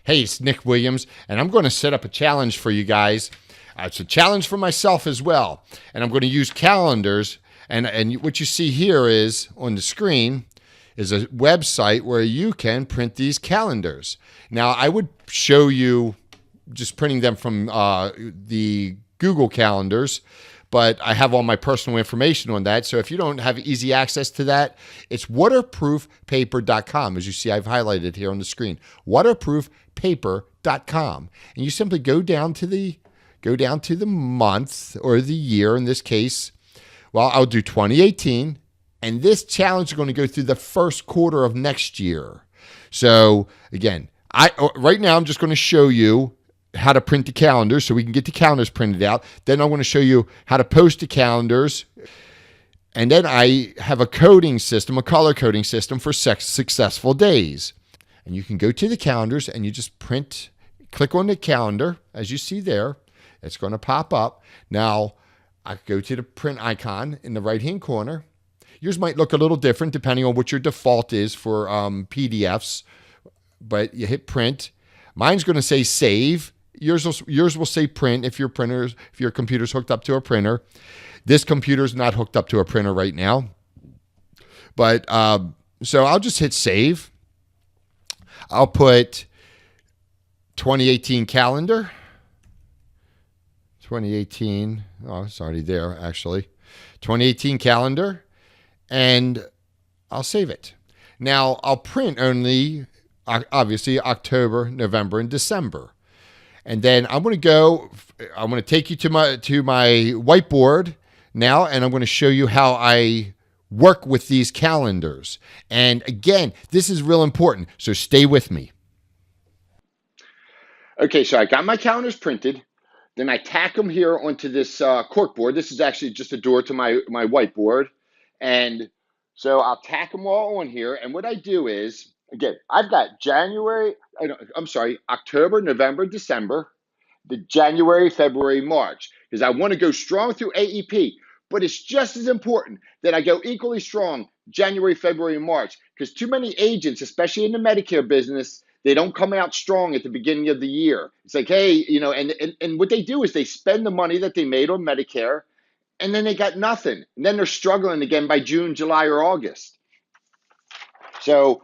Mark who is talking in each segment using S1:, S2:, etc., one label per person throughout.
S1: Hey, it's Nick Williams, and I'm going to set up a challenge for you guys. It's a challenge for myself as well, and I'm going to use calendars. And what you see here is on the screen is a website where you can print these calendars. Now, I would show you just printing them from the Google calendars, but I have all my personal information on that. So if you don't have easy access to that, it's waterproofpaper.com. As you see, I've highlighted here on the screen, waterproofpaper.com. And you simply go down to the month or the year. In this case, well, I'll do 2018. And this challenge is going to go through the first quarter of next year. So again, right now I'm just going to show you how to print the calendars so we can get the calendars printed out. Then I'm going to show you how to post the calendars. And then I have a coding system, a color coding system for successful days. And you can go to the calendars and you just click on the calendar as you see there. It's going to pop up. Now I go to the print icon in the right-hand corner. Yours might look a little different depending on what your default is for PDFs, but you hit print. Mine's going to say save. Yours will say print if your computer's hooked up to a printer. This computer's not hooked up to a printer right now. But so I'll just hit save. I'll put 2018 calendar. 2018. Oh, it's already there actually. 2018 calendar, and I'll save it. Now I'll print only obviously October, November, and December. And then I'm going to take you to my whiteboard now, and I'm going to show you how I work with these calendars. And again, this is real important, so stay with me. Okay, so I got my calendars printed. Then I tack them here onto this cork board. This is actually just a door to my whiteboard. And so I'll tack them all on here. And what I do is, again, I've got October, November, December, the January, February, March, because I want to go strong through AEP. But it's just as important that I go equally strong January, February, March, because too many agents, especially in the Medicare business, they don't come out strong at the beginning of the year. It's like, hey, and what they do is they spend the money that they made on Medicare, and then they got nothing. And then they're struggling again by June, July, or August. So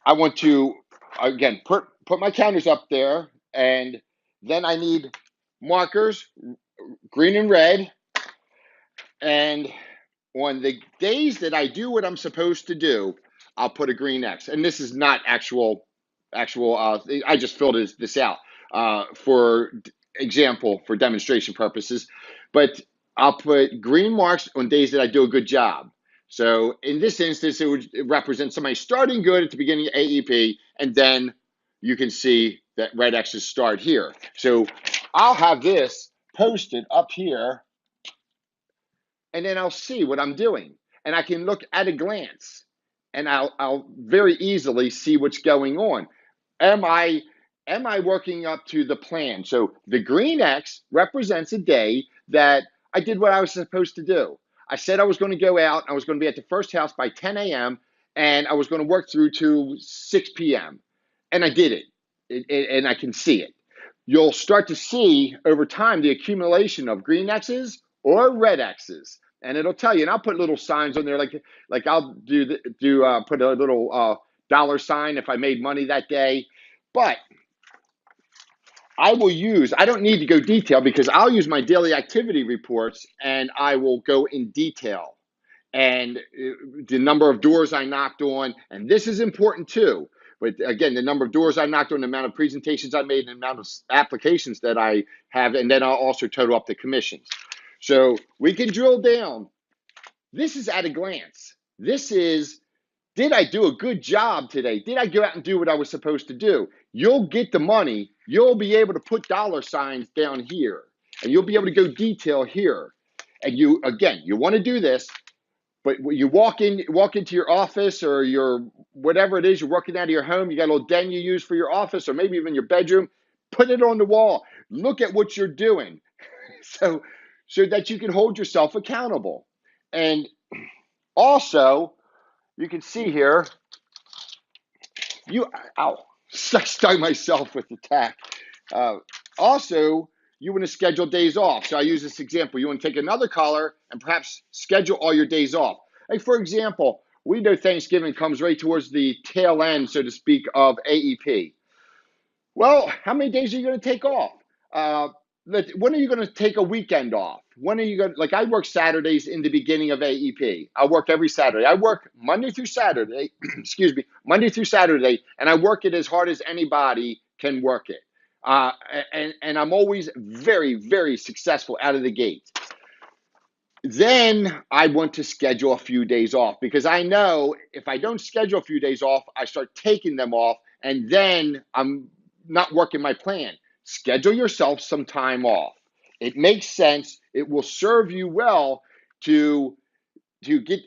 S1: I want to, again, put my calendars up there, and then I need markers, green and red. And on the days that I do what I'm supposed to do, I'll put a green X. And this is not actual, I just filled this out for example, for demonstration purposes. But I'll put green marks on days that I do a good job. So in this instance, it would represent somebody starting good at the beginning of AEP, and then you can see that red X's start here. So I'll have this posted up here, and then I'll see what I'm doing. And I can look at a glance, and I'll very easily see what's going on. Am I working up to the plan? So the green X represents a day that I did what I was supposed to do. I said I was going to go out. I was going to be at the first house by 10 a.m. and I was going to work through to 6 p.m. And I did it, and I can see it. You'll start to see over time the accumulation of green X's or red X's, and it'll tell you. And I'll put little signs on there, like I'll put a little dollar sign if I made money that day. But I don't need to go detail because I'll use my daily activity reports and I will go in detail. And the number of doors I knocked on, and this is important too. But again, the number of doors I knocked on, the amount of presentations I made, and the amount of applications that I have, and then I'll also total up the commissions. So we can drill down. This is at a glance. This is, did I do a good job today? Did I go out and do what I was supposed to do? You'll get the money. You'll be able to put dollar signs down here, and you'll be able to go detail here. And you want to do this, but when you walk into your office or your whatever it is, you're working out of your home, you got a little den you use for your office or maybe even your bedroom, put it on the wall. Look at what you're doing so that you can hold yourself accountable. And also, you can see here, stung myself with the tack. Uh, Also, you want to schedule days off. So I use this example. You want to take another color and perhaps schedule all your days off. Like, for example, we know Thanksgiving comes right towards the tail end, so to speak, of AEP. Well, how many days are you going to take off? Uh, when are you going to take a weekend off? When are you going to, like, I work Saturdays in the beginning of AEP. I work every Saturday. I work Monday through Saturday, excuse me, Monday through Saturday, and I work it as hard as anybody can work it. And I'm always very, very successful out of the gate. Then I want to schedule a few days off because I know if I don't schedule a few days off, I start taking them off and then I'm not working my plan. Schedule yourself some time off. It makes sense. It will serve you well to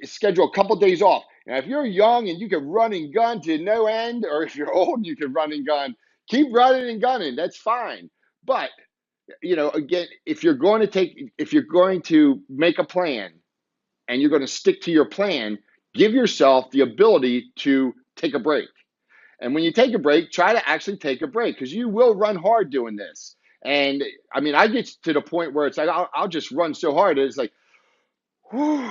S1: schedule a couple days off. Now, if you're young and you can run and gun to no end, or if you're old and you can run and gun, keep running and gunning. That's fine. But again, if you're going to make a plan and you're going to stick to your plan, give yourself the ability to take a break. And when you take a break, try to actually take a break because you will run hard doing this. And I mean, I get to the point where it's like, I'll just run so hard. It's like, whew,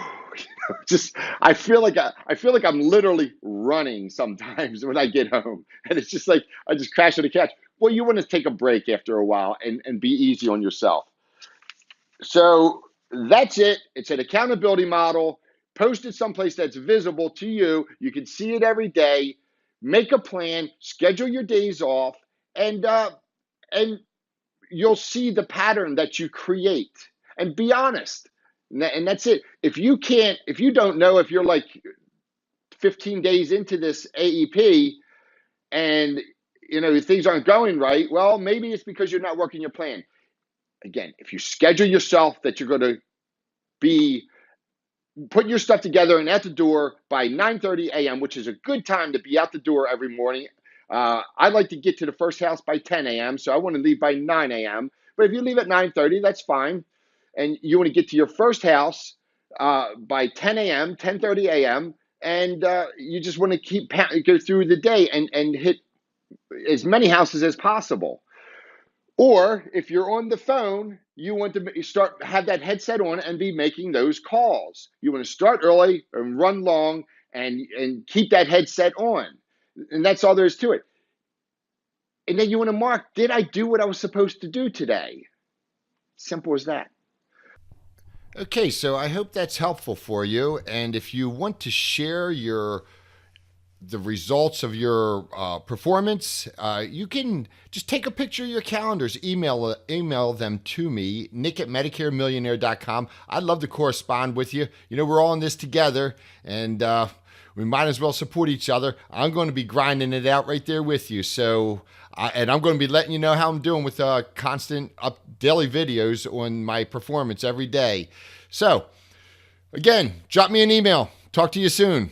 S1: just I feel like I'm literally running sometimes when I get home, and it's just like I just crash on the couch. Well, you want to take a break after a while and be easy on yourself. So that's it. It's an accountability model. Post it someplace that's visible to you. You can see it every day. Make a plan. Schedule your days off, and you'll see the pattern that you create. And be honest. And that's it. If you don't know if you're like 15 days into this AEP and things aren't going right, well, maybe it's because you're not working your plan. Again, if you schedule yourself that you're going to be putting your stuff together and at the door by 9:30 a.m., which is a good time to be out the door every morning. I like to get to the first house by 10 a.m., so I want to leave by 9 a.m. But if you leave at 9:30, that's fine. And you want to get to your first house by 10 a.m., 10:30 a.m., and you just want to go through the day and hit as many houses as possible. Or if you're on the phone, you want to have that headset on and be making those calls. You want to start early and run long and keep that headset on. And that's all there is to it. And then you want to mark, did I do what I was supposed to do today? Simple as that.
S2: Okay, so I hope that's helpful for you. And if you want to share the results of your performance, you can just take a picture of your calendars, email them to me, nick@medicaremillionaire.com. I'd love to correspond with you. We're all in this together, and we might as well support each other. I'm going to be grinding it out right there with you. So, and I'm going to be letting you know how I'm doing with constant daily videos on my performance every day. So, again, drop me an email. Talk to you soon.